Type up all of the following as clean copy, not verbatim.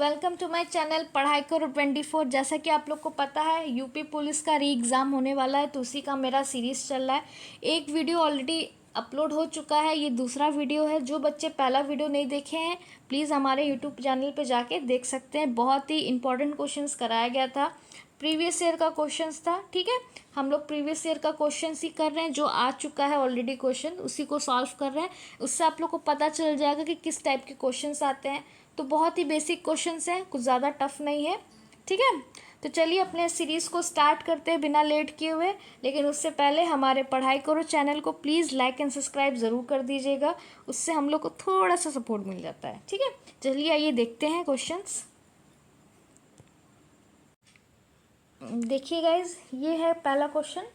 Welcome to my channel पढ़ाई करो 24। जैसा कि आप लोग को पता है यूपी पुलिस का री एग्ज़ाम होने वाला है, तो उसी का मेरा सीरीज़ चल रहा है। एक वीडियो ऑलरेडी अपलोड हो चुका है, ये दूसरा वीडियो है। जो बच्चे पहला वीडियो नहीं देखे हैं प्लीज़ हमारे यूट्यूब चैनल पे जाके देख सकते हैं। बहुत ही इंपॉर्टेंट क्वेश्चंस कराया गया था, प्रीवियस ईयर का क्वेश्चंस था। ठीक है, हम लोग प्रीवियस ईयर का क्वेश्चन ही कर रहे हैं, जो आ चुका है ऑलरेडी क्वेश्चन उसी को सॉल्व कर रहे हैं। उससे आप लोग को पता चल जाएगा कि किस टाइप के क्वेश्चंस आते हैं। तो बहुत ही बेसिक क्वेश्चंस हैं, कुछ ज़्यादा टफ नहीं है। ठीक है, तो चलिए अपने सीरीज़ को स्टार्ट करते हैं बिना लेट किए हुए। लेकिन उससे पहले हमारे पढ़ाई करो चैनल को प्लीज़ लाइक एंड सब्सक्राइब ज़रूर कर दीजिएगा, उससे हम लोग को थोड़ा सा सपोर्ट मिल जाता है। ठीक है, चलिए आइए देखते हैं क्वेश्चंस। देखिए गाइज, ये है पहला क्वेश्चन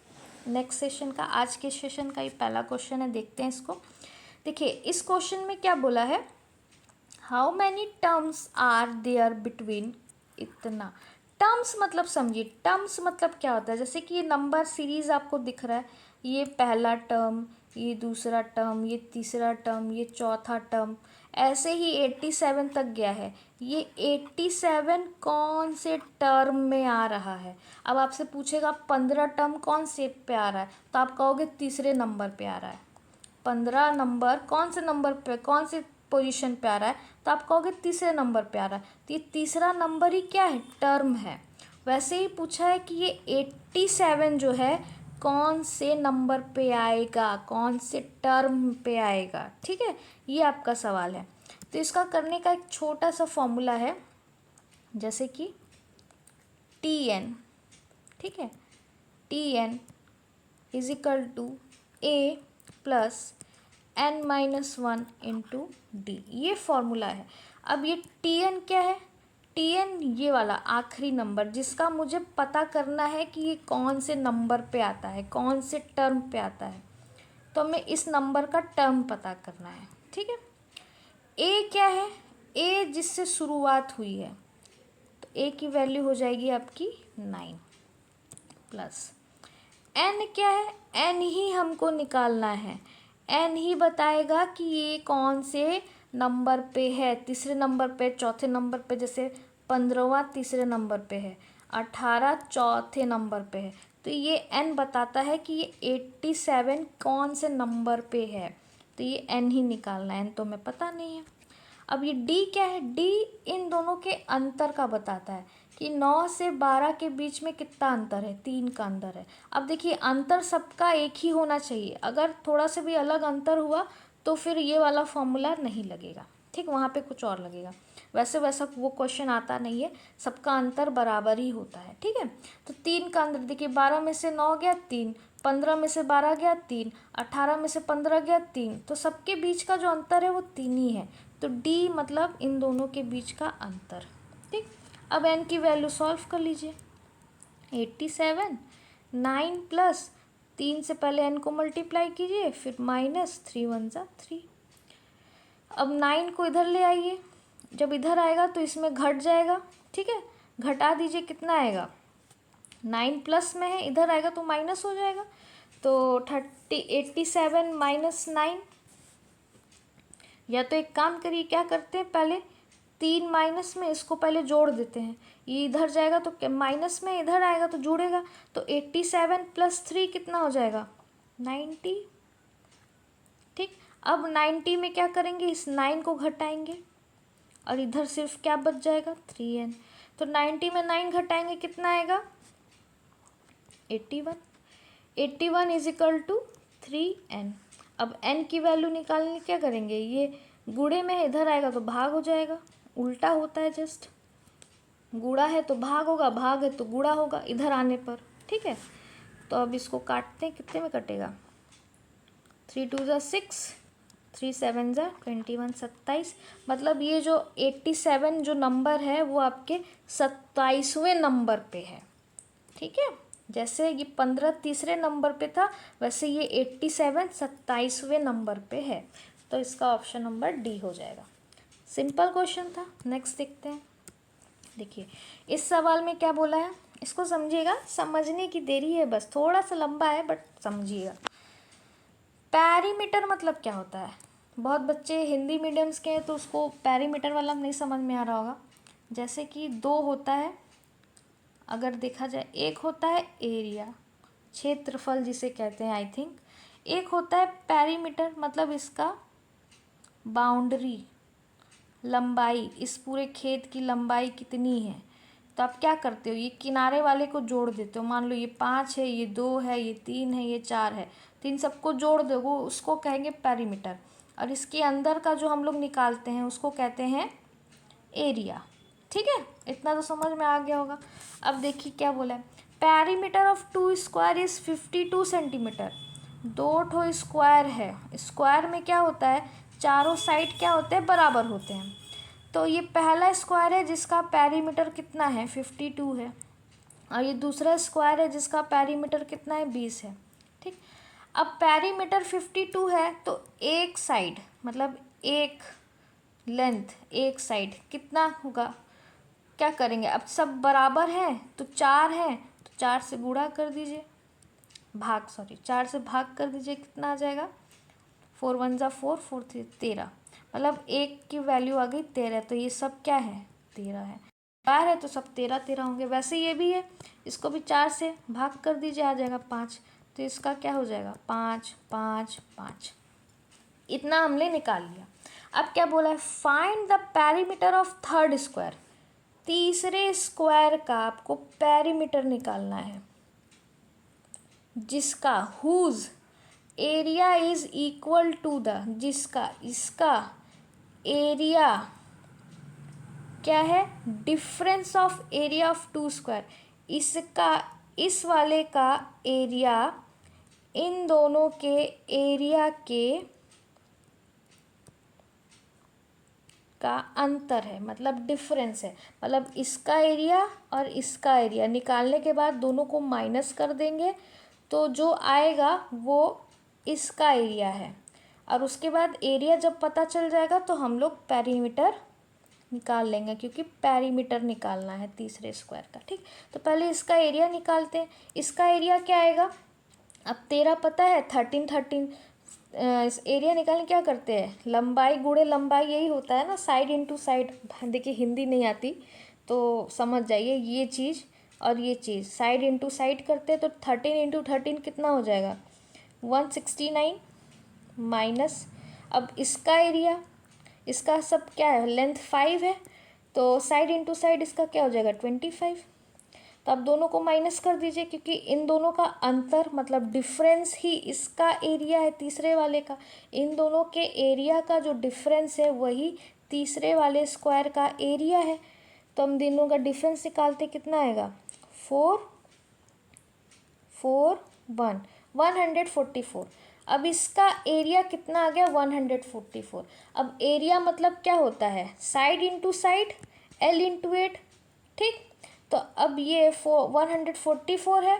नेक्स्ट सेशन का, आज के सेशन का ये पहला क्वेश्चन है। देखते हैं इसको। देखिए इस क्वेश्चन में क्या बोला है, how many terms are there between इतना। टर्म्स मतलब समझिए, टर्म्स मतलब क्या होता है। जैसे कि ये नंबर सीरीज आपको दिख रहा है, ये पहला टर्म, ये दूसरा टर्म, ये तीसरा टर्म, ये चौथा टर्म, ऐसे ही 87 तक गया है। ये 87 कौन से टर्म में आ रहा है। अब आपसे पूछेगा 15 टर्म कौन से पे आ रहा है, तो आप कहोगे तीसरे नंबर पे आ रहा है। 15 नंबर कौन से नंबर पे, कौन से पोजीशन पे आ रहा है, तो आप कहोगे तीसरे नंबर पे आ रहा है। तो ये तीसरा नंबर ही क्या है, टर्म है। वैसे ही पूछा है कि ये 87 जो है कौन से नंबर पे आएगा, कौन से टर्म पे आएगा। ठीक है, ये आपका सवाल है। तो इसका करने का एक छोटा सा फॉर्मूला है, जैसे कि Tn। ठीक है, Tn is equal to A plus n-1 into D, ये फॉर्मूला है। अब ये Tn क्या है, Tn ये वाला आखिरी नंबर जिसका मुझे पता करना है कि ये कौन से नंबर पे आता है, कौन से टर्म पे आता है। तो हमें इस नंबर का टर्म पता करना है। ठीक है, A क्या है, A जिससे शुरुआत हुई है, तो A की वैल्यू हो जाएगी आपकी 9 प्लस n क्या है, n ही हमको निकालना है। n ही बताएगा कि ये कौन से नंबर पे है, तीसरे नंबर पे, चौथे नंबर पे। जैसे 15वां तीसरे नंबर पे है, 18 चौथे नंबर पे है, तो ये n बताता है कि ये 87 कौन से नंबर पे है। तो ये n ही निकालना है, n तो हमें पता नहीं है। अब ये d क्या है, d इन दोनों के अंतर का बताता है कि 9 से 12 के बीच में कितना अंतर है, 3 का अंतर है। अब देखिए अंतर सबका एक ही होना चाहिए, अगर थोड़ा सा भी अलग अंतर हुआ तो फिर ये वाला फॉर्मूला नहीं लगेगा। ठीक, वहाँ पे कुछ और लगेगा। वैसा वो क्वेश्चन आता नहीं है, सबका अंतर बराबर ही होता है। ठीक है, तो 3 का अंतर देखिए, 12 में से 9 गया 3, 15 में से 12 गया 3, 18 में से 15 गया 3, तो सबके बीच का जो अंतर है वो 3 ही है। तो डी मतलब इन दोनों के बीच का अंतर। ठीक, अब n की वैल्यू सॉल्व कर लीजिए। 87 9 प्लस 3 से पहले n को मल्टीप्लाई कीजिए, फिर माइनस 3 1 जा 3। अब 9 को इधर ले आइए, जब इधर आएगा तो इसमें घट जाएगा। ठीक है, घटा दीजिए, कितना आएगा, 9 प्लस में है, इधर आएगा तो माइनस हो जाएगा। तो 87 माइनस 9, या तो एक काम करिए, क्या करते हैं, पहले 3 माइनस में इसको पहले जोड़ देते हैं। ये इधर जाएगा तो माइनस में, इधर आएगा तो जुड़ेगा। तो 87 प्लस 3 कितना हो जाएगा, 90। ठीक, अब 90 में क्या करेंगे, इस 9 को घटाएंगे और इधर सिर्फ क्या बच जाएगा, 3n। तो 90 में 9 घटाएंगे, कितना आएगा, 81। 81 इज इक्वल टू 3n। अब n की वैल्यू निकालने क्या करेंगे, ये गुणे में है, इधर आएगा तो भाग हो जाएगा, उल्टा होता है जस्ट। गुणा है तो भाग होगा, भाग है तो गुणा होगा इधर आने पर। ठीक है, तो अब इसको काटते हैं, कितने में कटेगा, 3 2 जा 6, 3 7 जा 21, 27। मतलब ये जो 87 जो नंबर है वो आपके 27वें नंबर पे है। ठीक है, जैसे ये 15 तीसरे नंबर पे था, वैसे ये 87 27वें नंबर पे है। तो इसका ऑप्शन नंबर डी हो जाएगा। सिंपल क्वेश्चन था। नेक्स्ट देखते हैं। देखिए इस सवाल में क्या बोला है, इसको समझिएगा, समझने की देरी है बस, थोड़ा सा लंबा है बट समझिएगा। पैरीमीटर मतलब क्या होता है, बहुत बच्चे हिंदी मीडियम्स के हैं तो उसको पैरीमीटर वाला नहीं समझ में आ रहा होगा। जैसे कि दो होता है, अगर देखा जाए, एक होता है एरिया, क्षेत्रफल जिसे कहते हैं आई थिंक, एक होता है पेरीमीटर, मतलब इसका बाउंड्री, लंबाई, इस पूरे खेत की लंबाई कितनी है। तो आप क्या करते हो, ये किनारे वाले को जोड़ देते हो, मान लो ये 5 है, ये 2 है, ये 3 है, ये 4 है, तो इन सबको जोड़ दो, वो उसको कहेंगे पेरीमीटर। और इसके अंदर का जो हम लोग निकालते हैं उसको कहते हैं एरिया। ठीक है, इतना तो समझ में आ गया होगा। अब देखिए क्या बोला है, perimeter of 2 square is 52 centimetre. 2 ठो स्क्वायर है, स्क्वायर में क्या होता है, चारों साइड क्या होते हैं, बराबर होते हैं। तो ये पहला स्क्वायर है जिसका पेरीमीटर कितना है, 52 है, और ये दूसरा स्क्वायर है जिसका पेरीमीटर कितना है, 20 है। ठीक, अब पेरीमीटर 52 है तो एक साइड, मतलब एक लेंथ, एक साइड कितना होगा, क्या करेंगे, अब सब बराबर हैं तो 4 है, तो 4 से गुणा कर दीजिए, भाग, सॉरी 4 से भाग कर दीजिए, कितना आ जाएगा, 4 1 जा 4, 4 3 13, मतलब एक की वैल्यू आ गई 13, तो ये सब क्या है, 13 है। 4 है तो सब 13 13 होंगे। वैसे ये भी है, इसको भी 4 से भाग कर दीजिए, आ जाएगा 5, तो इसका क्या हो जाएगा, 5 5 5। इतना हमने निकाल लिया। अब क्या बोला है, find the perimeter of third square. तीसरे स्क्वायर का आपको पेरीमीटर निकालना है, जिसका whose area is equal to the, जिसका, इसका एरिया क्या है, difference of area of 2 square, इसका, इस वाले का एरिया इन दोनों के एरिया के का अंतर है, मतलब डिफरेंस है, मतलब इसका एरिया और इसका एरिया निकालने के बाद दोनों को माइनस कर देंगे, तो जो आएगा वो इसका एरिया है। और उसके बाद एरिया जब पता चल जाएगा तो हम लोग पेरीमीटर निकाल लेंगे, क्योंकि पेरीमीटर निकालना है तीसरे स्क्वायर का। ठीक, तो पहले इसका एरिया निकालते हैं। इसका एरिया क्या आएगा, अब 13 पता है, 13 13, इस एरिया निकालने क्या करते हैं, लंबाई गुणे लंबाई, यही होता है ना, साइड इनटू साइड। देखिए हिंदी नहीं आती तो समझ जाइए, ये चीज़ और ये चीज़ साइड इनटू साइड करते हैं, तो 13 इंटू 13 कितना हो जाएगा, 169 माइनस, अब इसका एरिया, इसका सब क्या है, लेंथ 5 है, तो साइड इनटू साइड इसका क्या हो जाएगा, 25। तो अब दोनों को माइनस कर दीजिए, क्योंकि इन दोनों का अंतर, मतलब डिफरेंस ही इसका एरिया है तीसरे वाले का। इन दोनों के एरिया का जो डिफरेंस है वही तीसरे वाले स्क्वायर का एरिया है। तो हम दोनों का डिफरेंस निकालते, कितना आएगा, 4 4 1 144। अब इसका एरिया कितना आ गया, 144। अब एरिया मतलब क्या होता है, side into side, L into 8। ठीक, तो अब ये 144 है,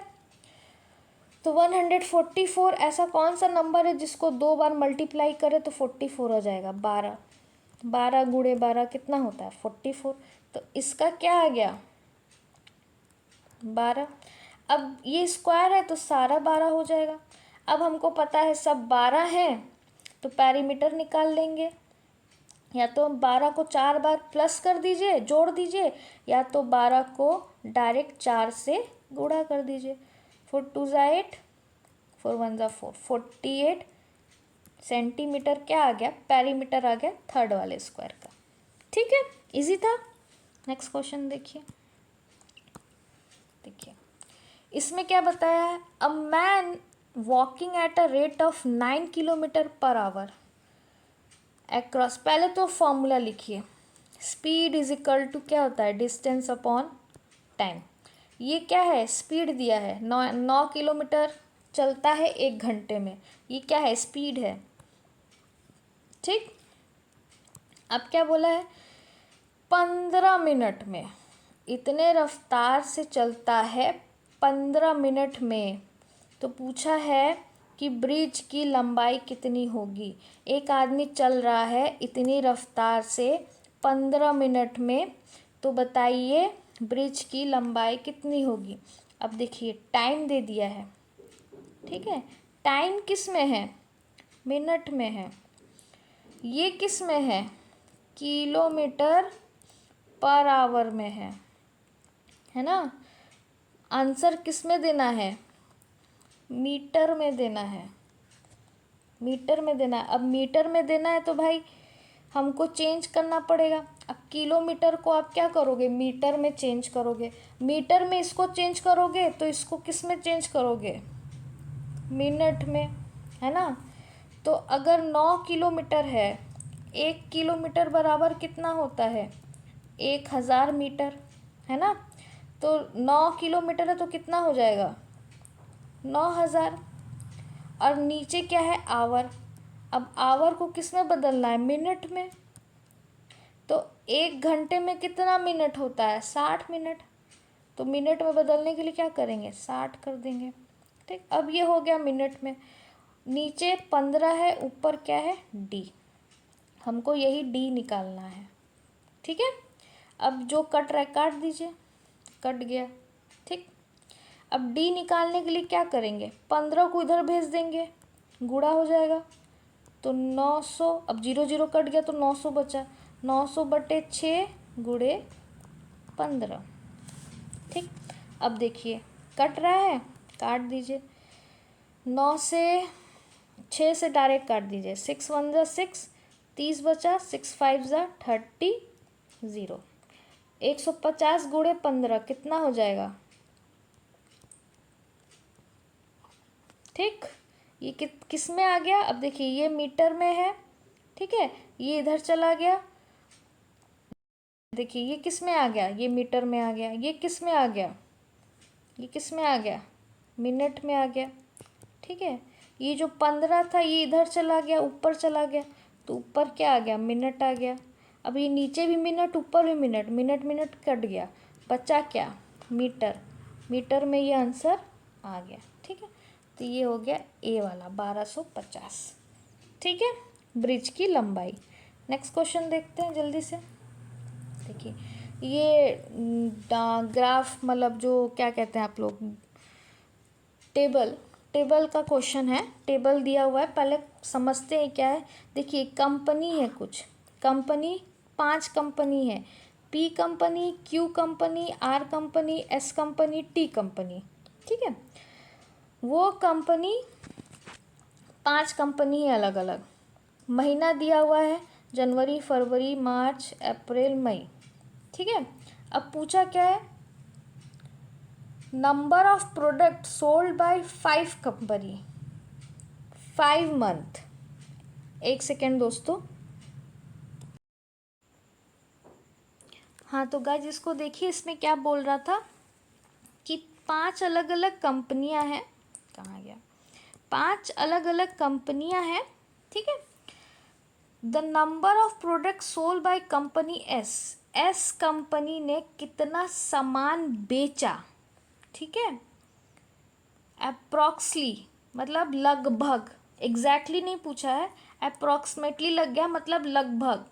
तो 144 ऐसा कौन सा नंबर है जिसको 2 बार मल्टीप्लाई करे तो 44 हो जाएगा, 12, 12 गुणे 12 कितना होता है, 44। तो इसका क्या आ गया, 12। अब ये स्क्वायर है तो सारा 12 हो जाएगा। अब हमको पता है सब 12 है, तो पेरीमीटर निकाल लेंगे, या तो 12 को 4 बार प्लस कर दीजिए, जोड़ दीजिए, या तो 12 को डायरेक्ट 4 से गुणा कर दीजिए। 4 2 ज़ा 8, 4 1 ज़ा 4, 48 सेंटीमीटर क्या आ गया, पेरीमीटर आ गया थर्ड वाले स्क्वायर का। ठीक है, इजी था। नेक्स्ट क्वेश्चन देखिए, इसमें क्या बताया है, a man walking at a rate of 9 kilometre per hour across, पहले तो फॉर्मूला लिखिए, स्पीड इज इक्वल टू क्या होता है, डिस्टेंस अपॉन टाइम। ये क्या है, स्पीड दिया है, 9 किलोमीटर चलता है 1 घंटे में, ये क्या है, स्पीड है। ठीक, अब क्या बोला है, 15 मिनट में, इतने रफ्तार से चलता है 15 मिनट में। तो पूछा है कि ब्रिज की लंबाई कितनी होगी। एक आदमी चल रहा है इतनी रफ्तार से 15 मिनट में, तो बताइए ब्रिज की लंबाई कितनी होगी। अब देखिए टाइम दे दिया है, ठीक है, टाइम किस में है, मिनट में है, ये किस में है, किलोमीटर पर आवर में है ना। आंसर किस में देना है, मीटर में देना है, मीटर में देना है। अब मीटर में देना है तो भाई हमको चेंज करना पड़ेगा। अब किलोमीटर को आप क्या करोगे, मीटर में चेंज करोगे, मीटर में इसको चेंज करोगे तो इसको किस में चेंज करोगे, मिनट में, है ना। तो अगर 9 किलोमीटर है, 1 किलोमीटर बराबर कितना होता है, 1000 मीटर, है ना। तो 9 किलोमीटर है तो कितना हो जाएगा, 9000। और नीचे क्या है, आवर। अब आवर को किस में बदलना है, मिनट में। तो 1 घंटे में कितना मिनट होता है, 60 मिनट। तो मिनट में बदलने के लिए क्या करेंगे, 60 कर देंगे। ठीक, अब ये हो गया मिनट में। नीचे 15 है, ऊपर क्या है, डी। हमको यही डी निकालना है। ठीक है, अब जो कट रहा है काट दीजिए, कट गया। ठीक, अब डी निकालने के लिए क्या करेंगे, 15 को इधर भेज देंगे, गुणा हो जाएगा। तो 900, अब 0 0 कट गया तो 900 बचा, 900/6 गुणे 15। ठीक, अब देखिए कट रहा है, काट दीजिए। 9 से 6 से डायरेक्ट काट दीजिए, 6 1 जा 6, 30 बचा, 6 5 जा 30, 0। 150 गुणे 15 कितना हो जाएगा, ठीक। ये किस में आ गया, अब देखिए ये मीटर में है, ठीक है, ये इधर चला गया। देखिए ये किस में आ गया, ये मीटर में आ गया। ये किस में आ गया, ये किस में आ गया, मिनट में आ गया। ठीक है, ये जो 15 था ये इधर चला गया, ऊपर चला गया, तो ऊपर क्या आ गया, मिनट आ गया। अब ये नीचे भी मिनट, ऊपर भी मिनट, मिनट मिनट कट गया, बचा क्या, मीटर। मीटर में ये आंसर आ गया। ठीक है, तो ये हो गया ए वाला 1250। ठीक है, ब्रिज की लंबाई। नेक्स्ट क्वेश्चन देखते हैं जल्दी से। देखिए ये ग्राफ, मतलब जो क्या कहते हैं आप लोग, टेबल का क्वेश्चन है। टेबल दिया हुआ है, पहले समझते हैं क्या है। देखिए कंपनी है, कुछ कंपनी, 5 कंपनी है, P company, Q company, R company, S company, T company. ठीक है, वो कंपनी 5 कंपनी है अलग अलग। महीना दिया हुआ है जनवरी, फरवरी, मार्च, अप्रैल, मई। ठीक है, अब पूछा क्या है, number of product sold bye 5 company 5 month. एक सेकेंड दोस्तों। हाँ तो गाइस इसको देखिए, इसमें क्या बोल रहा था कि 5 अलग अलग कंपनियां हैं, कहाँ गया, 5 अलग अलग कंपनियां हैं। ठीक है, the number of product sold by company S, S company ने कितना सामान बेचा। ठीक है, अप्रॉक्सली मतलब लगभग, एग्जैक्टली नहीं पूछा है, अप्रॉक्सीमेटली लग गया, मतलब लगभग।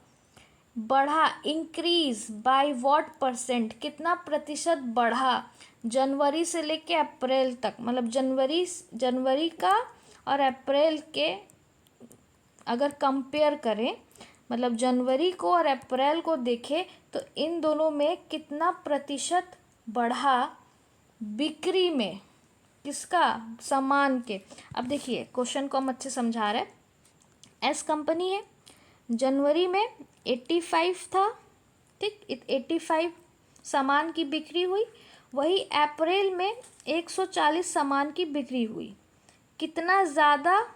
बढ़ा, इंक्रीज बाय व्हाट परसेंट, कितना प्रतिशत बढ़ा जनवरी से लेके अप्रैल तक, मतलब जनवरी का और अप्रैल के अगर कंपेयर करें, मतलब जनवरी को और अप्रैल को देखें तो इन दोनों में कितना प्रतिशत बढ़ा बिक्री में, किसका, सामान के। अब देखिए क्वेश्चन को हम अच्छे समझा रहे हैं। एस कंपनी है, जनवरी में 85 था, ठीक, 85 सामान की बिक्री हुई। वही अप्रैल में 140 सामान की बिक्री हुई। कितना ज़्यादा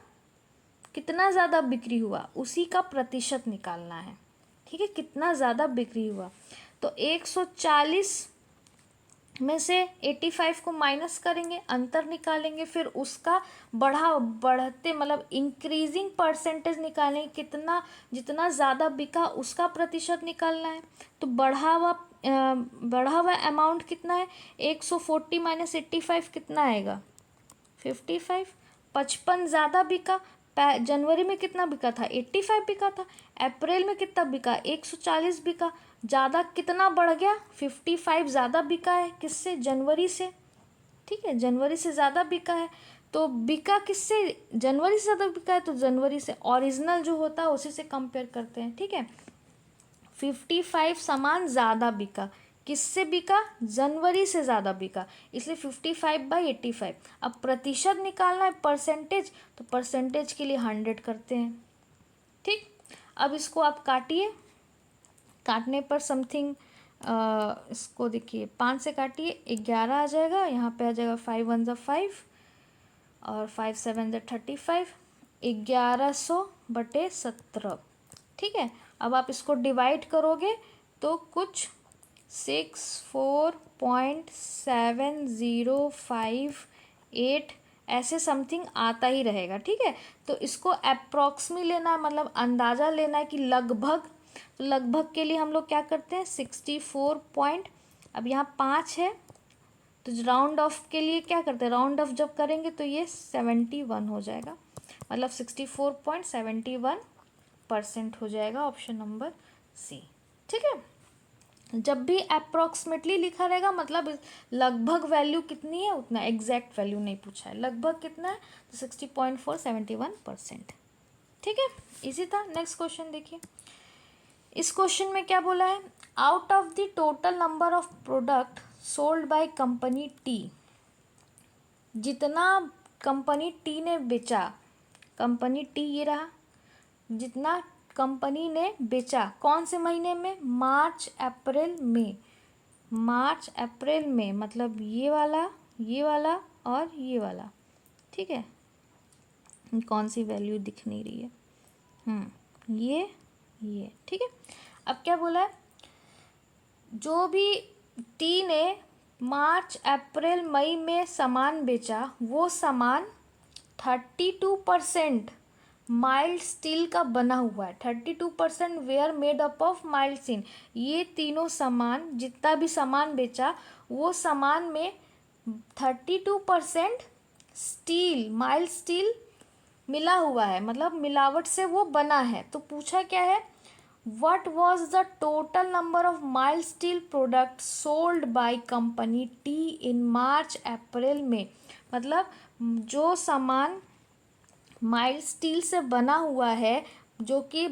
बिक्री हुआ, उसी का प्रतिशत निकालना है। ठीक है, कितना ज़्यादा बिक्री हुआ, तो 140 में से 85 को माइनस करेंगे, अंतर निकालेंगे, फिर उसका बढ़ते मतलब इंक्रीजिंग परसेंटेज निकालेंगे, कितना, जितना ज़्यादा बिका उसका प्रतिशत निकालना है। तो बढ़ा हुआ अमाउंट कितना है, 140 माइनस 85 कितना आएगा, 55। 55 ज़्यादा बिका, जनवरी में कितना बिका था, 85 बिका था। अप्रैल में कितना बिका, 140 बिका। ज़्यादा कितना बढ़ गया, 55 ज़्यादा बिका है, किससे, जनवरी से। ठीक है, जनवरी से ज़्यादा बिका है, तो बिका किससे, जनवरी से ज़्यादा बिका है तो जनवरी से, ओरिजिनल जो होता है उसी से कंपेयर करते हैं। ठीक है, 55 सामान ज़्यादा बिका। किससे बिका? जनवरी से ज़्यादा बिका, इसलिए 55/85। अब प्रतिशत निकालना है, परसेंटेज, तो परसेंटेज के लिए 100 करते हैं। ठीक, अब इसको आप काटिए, काटने पर समथिंग इसको देखिए 5 से काटिए, 11 आ जाएगा। यहाँ पे आ जाएगा 5 1 ज़ा 5 और 5 7 ज़ा 35, 1100/17। ठीक है, अब आप इसको डिवाइड करोगे तो कुछ 64.7058 ऐसे समथिंग आता ही रहेगा। ठीक है, तो इसको अप्रॉक्सीमेट लेना है, मतलब अंदाज़ा लेना है कि लगभग। तो लगभग के लिए हम लोग क्या करते हैं, 64 पॉइंट, अब यहाँ 5 है तो राउंड ऑफ के लिए क्या करते हैं, राउंड ऑफ जब करेंगे तो ये 71 हो जाएगा, मतलब 64.71% हो जाएगा, ऑप्शन नंबर सी। ठीक है, जब भी अप्रॉक्सीमेटली लिखा रहेगा मतलब लगभग वैल्यू कितनी है उतना, एग्जैक्ट वैल्यू नहीं पूछा है, लगभग कितना है तो 60.471%। ठीक है, इजी था। नेक्स्ट क्वेश्चन देखिए, इस क्वेश्चन में क्या बोला है, out of the total number of product sold by company T, जितना कंपनी टी ने बेचा, कंपनी टी ये रहा, जितना कंपनी ने बेचा कौन से महीने में, मार्च अप्रैल मई, मार्च अप्रैल मई, मतलब ये वाला और ये वाला। ठीक है, कौन सी वैल्यू दिख नहीं रही है, ये ठीक है। अब क्या बोला है, जो भी टी ने मार्च अप्रैल मई में सामान बेचा, वो सामान 32% माइल्ड स्टील का बना हुआ है। 32% were made up of mild steel. ये तीनों सामान, जितना भी सामान बेचा, वो सामान में 32% स्टील, माइल्ड स्टील मिला हुआ है, मतलब मिलावट से वो बना है। तो पूछा क्या है, What was the total number of mild steel products sold by company T in March, April में, मतलब जो सामान माइल्ड स्टील से बना हुआ है जो कि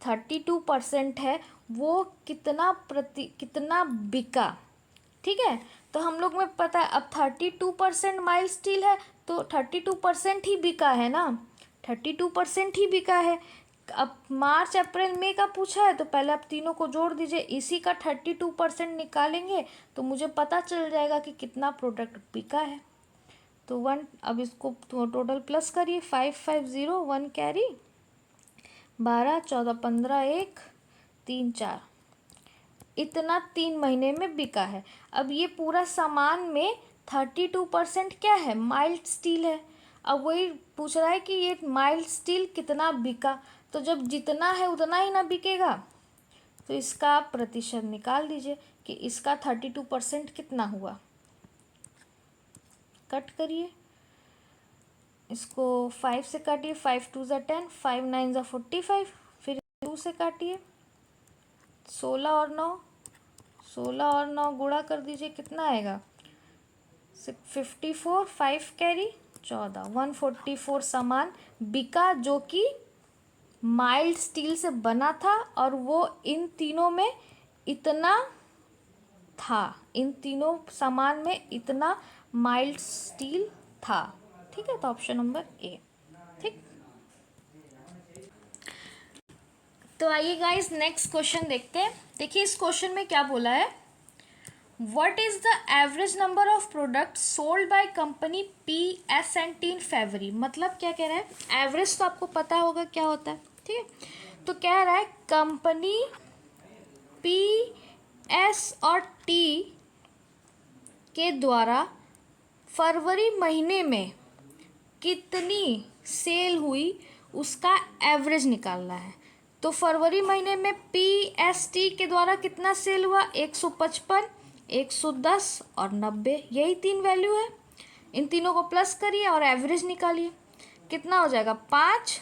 32% है, वो कितना बिका। ठीक है, तो हम लोग में पता है, अब 32% माइल्ड स्टील है तो 32% ही बिका है ना, 32% ही बिका है। अब मार्च अप्रैल मई का पूछा है तो पहले आप तीनों को जोड़ दीजिए, इसी का 32% निकालेंगे तो मुझे पता चल जाएगा कि कितना प्रोडक्ट बिका है। तो 1, अब इसको टोटल प्लस करिए, 550, 1 कैरी, 12 14 15 1 3 4, इतना 3 महीने में बिका है। अब ये पूरा सामान में 32% क्या है, माइल्ड स्टील है। अब वही पूछ रहा है कि ये माइल्ड स्टील कितना बिका, तो जब जितना है उतना ही ना बिकेगा, तो इसका प्रतिशत निकाल दीजिए कि इसका 32% कितना हुआ। कट करिए, इसको 5 से काटिए, 5 2 ज़ा 10, 5 9 ज़ा 45, फिर 2 से काटिए, 16 और 9 गुणा कर दीजिए, कितना आएगा 54, 5 कैरी 14, 144 सामान बिका जो कि माइल्ड स्टील से बना था, और वो इन तीनों में इतना था, इन तीनों सामान में इतना माइल्ड स्टील था। ठीक है, तो ऑप्शन नंबर ए। ठीक, तो आइए गाइस नेक्स्ट क्वेश्चन देखते हैं। देखिए इस क्वेश्चन में क्या बोला है, what is the average number of product sold by company P S and T in February. मतलब क्या कह रहा है, एवरेज तो आपको पता होगा क्या होता है। ठीक है, तो कह रहा है कंपनी पी एस और टी के द्वारा फरवरी महीने में कितनी सेल हुई उसका एवरेज निकालना है। तो फरवरी महीने में पी एस टी के द्वारा कितना सेल हुआ, 155, 110 और 90, यही 3 वैल्यू है। इन तीनों को प्लस करिए और एवरेज निकालिए, कितना हो जाएगा 5,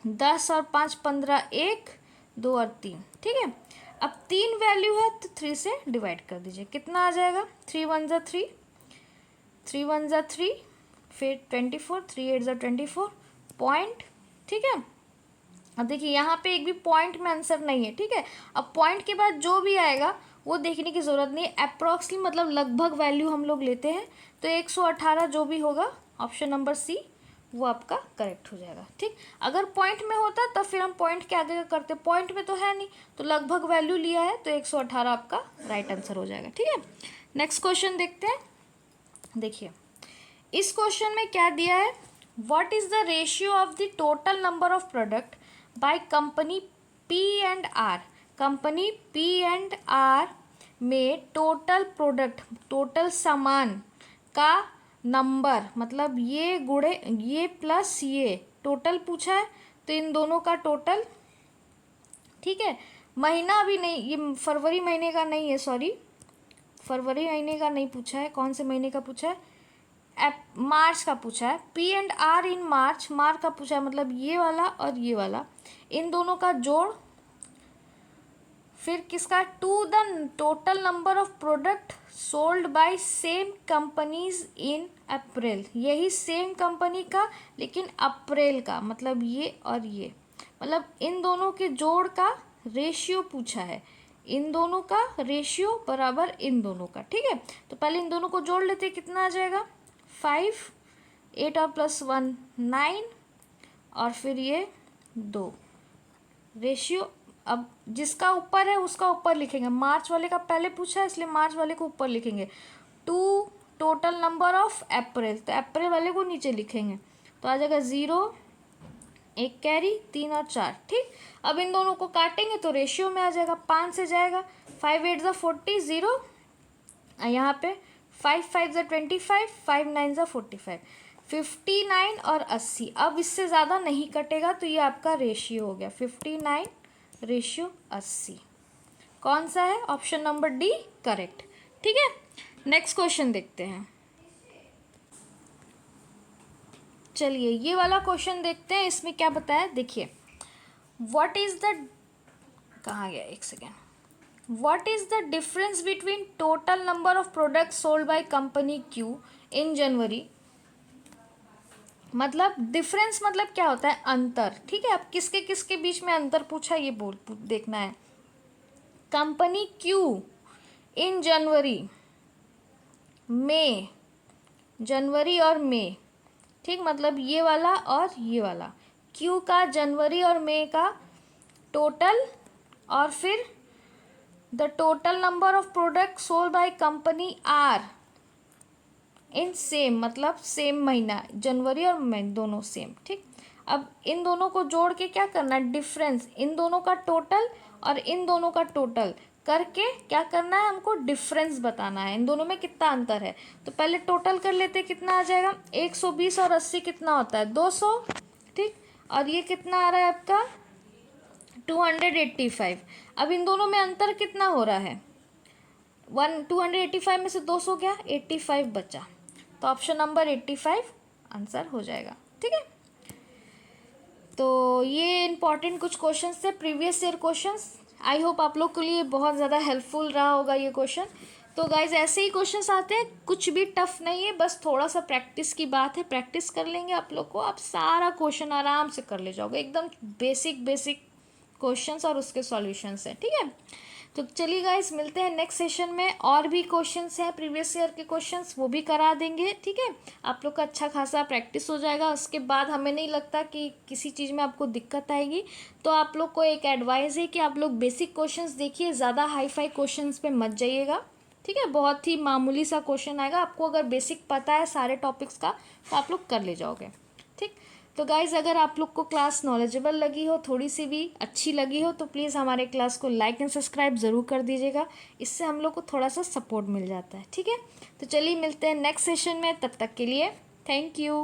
10 और 5 15, 1 2 और 3। ठीक है, अब 3 वैल्यू है तो 3 से डिवाइड कर दीजिए, कितना आ जाएगा 3 1 ज़ा 3, 3 1 ज़ा 3, फिर 24, 3 8 ज़ा 24 पॉइंट। ठीक है, अब देखिए यहाँ पे एक भी पॉइंट में आंसर नहीं है, ठीक है। अब पॉइंट के बाद जो भी आएगा वो देखने की ज़रूरत नहीं है, अप्रॉक्सली मतलब लगभग वैल्यू हम लोग लेते हैं। तो 118 जो भी होगा ऑप्शन नंबर सी वो आपका करेक्ट हो जाएगा, ठीक। अगर पॉइंट में होता तब फिर हम पॉइंट के आगे का करते, पॉइंट में तो है नहीं, तो लगभग वैल्यू लिया है तो 118 आपका राइट आंसर हो जाएगा, ठीक है। नेक्स्ट क्वेश्चन देखते हैं। देखिए इस क्वेश्चन में क्या दिया है, what is the ratio of the total number of product by company P and R. Company P and R में टोटल प्रोडक्ट, टोटल सामान का नंबर, मतलब ये गुणे ये प्लस ये टोटल पूछा है, तो इन दोनों का टोटल, ठीक है। महीना अभी नहीं, ये फरवरी महीने का नहीं है, सॉरी फरवरी महीने का नहीं पूछा है, कौन से महीने का पूछा है, मार्च का पूछा है। पी एंड आर इन मार्च, मार्च का पूछा है, मतलब ये वाला और ये वाला, इन दोनों का जोड़, फिर किसका, to the total number of product sold by same companies in April, यही सेम कंपनी का लेकिन अप्रैल का, मतलब ये और ये, मतलब इन दोनों के जोड़ का रेशियो पूछा है, इन दोनों का रेशियो बराबर इन दोनों का, ठीक है। तो पहले इन दोनों को जोड़ लेते, कितना आ जाएगा 5, 8 और +1 9, और फिर ये 2 रेशियो। अब जिसका ऊपर है उसका ऊपर लिखेंगे, मार्च वाले का पहले पूछा है इसलिए मार्च वाले को ऊपर लिखेंगे। 2 टोटल नंबर ऑफ अप्रैल, तो अप्रैल वाले को नीचे लिखेंगे, तो आ जाएगा 0, 1 कैरी, 3 और 4, ठीक। अब इन दोनों को काटेंगे तो रेशियो में आ जाएगा, 5 से जाएगा, 5 8 40, 0 यहाँ पे 5 5 25, 5 9 45, 59 और 80। अब इससे ज़्यादा नहीं कटेगा तो ये आपका रेशियो हो गया 59 रेशियो 80। कौन सा है, ऑप्शन नंबर डी करेक्ट, ठीक है। नेक्स्ट क्वेश्चन देखते हैं। चलिए ये वाला क्वेश्चन देखते हैं, इसमें क्या बताया, देखिए व्हाट इज द, कहाँ गया, एक second, what is the difference between total number of product sold by company Q in January. मतलब डिफरेंस मतलब क्या होता है, अंतर, ठीक है। अब किसके किसके बीच में अंतर पूछा ये देखना है। कंपनी क्यू इन जनवरी, मई, जनवरी और मई, ठीक, मतलब ये वाला और ये वाला, क्यू का जनवरी और मई का टोटल, और फिर the total number of product sold by company R in same, मतलब सेम महीना, जनवरी और मई दोनों सेम, ठीक। अब इन दोनों को जोड़ के क्या करना है, डिफरेंस, इन दोनों का टोटल और इन दोनों का टोटल करके क्या करना है, हमको डिफरेंस बताना है, इन दोनों में कितना अंतर है। तो पहले टोटल कर लेते, कितना आ जाएगा, 120 और 80 कितना होता है, 200, ठीक। और ये कितना आ रहा है आपका 285। अब इन दोनों में अंतर कितना हो रहा है, 285 में से 200 गया, 85 बचा, तो ऑप्शन नंबर 85 आंसर हो जाएगा, ठीक है। तो ये इंपॉर्टेंट कुछ क्वेश्चंस थे, previous year questions. I hope आप लोग के लिए बहुत ज़्यादा हेल्पफुल रहा होगा ये क्वेश्चन। तो गाइज ऐसे ही क्वेश्चंस आते हैं, कुछ भी टफ नहीं है, बस थोड़ा सा प्रैक्टिस की बात है, प्रैक्टिस कर लेंगे आप लोग को, आप सारा क्वेश्चन आराम से कर ले जाओगे, एकदम बेसिक बेसिक क्वेश्चंस और उसके सॉल्यूशंस हैं, ठीक है। तो चलिए गाइस मिलते हैं नेक्स्ट सेशन में, और भी क्वेश्चंस हैं प्रीवियस ईयर के क्वेश्चंस, वो भी करा देंगे, ठीक है। आप लोग का अच्छा खासा प्रैक्टिस हो जाएगा, उसके बाद हमें नहीं लगता कि किसी चीज़ में आपको दिक्कत आएगी। तो आप लोग को एक एडवाइस है कि आप लोग बेसिक क्वेश्चंस देखिए, ज़्यादा हाई फाई क्वेश्चंस पे मत जाइएगा, ठीक है। बहुत ही मामूली सा क्वेश्चन आएगा, आपको अगर बेसिक पता है सारे टॉपिक्स का तो आप लोग कर ले जाओगे, ठीक। तो गाइज़ अगर आप लोग को क्लास नॉलेजेबल लगी हो, थोड़ी सी भी अच्छी लगी हो, तो प्लीज़ हमारे क्लास को लाइक एंड सब्सक्राइब ज़रूर कर दीजिएगा, इससे हम लोग को थोड़ा सा सपोर्ट मिल जाता है, ठीक है। तो चलिए मिलते हैं नेक्स्ट सेशन में, तब तक के लिए थैंक यू।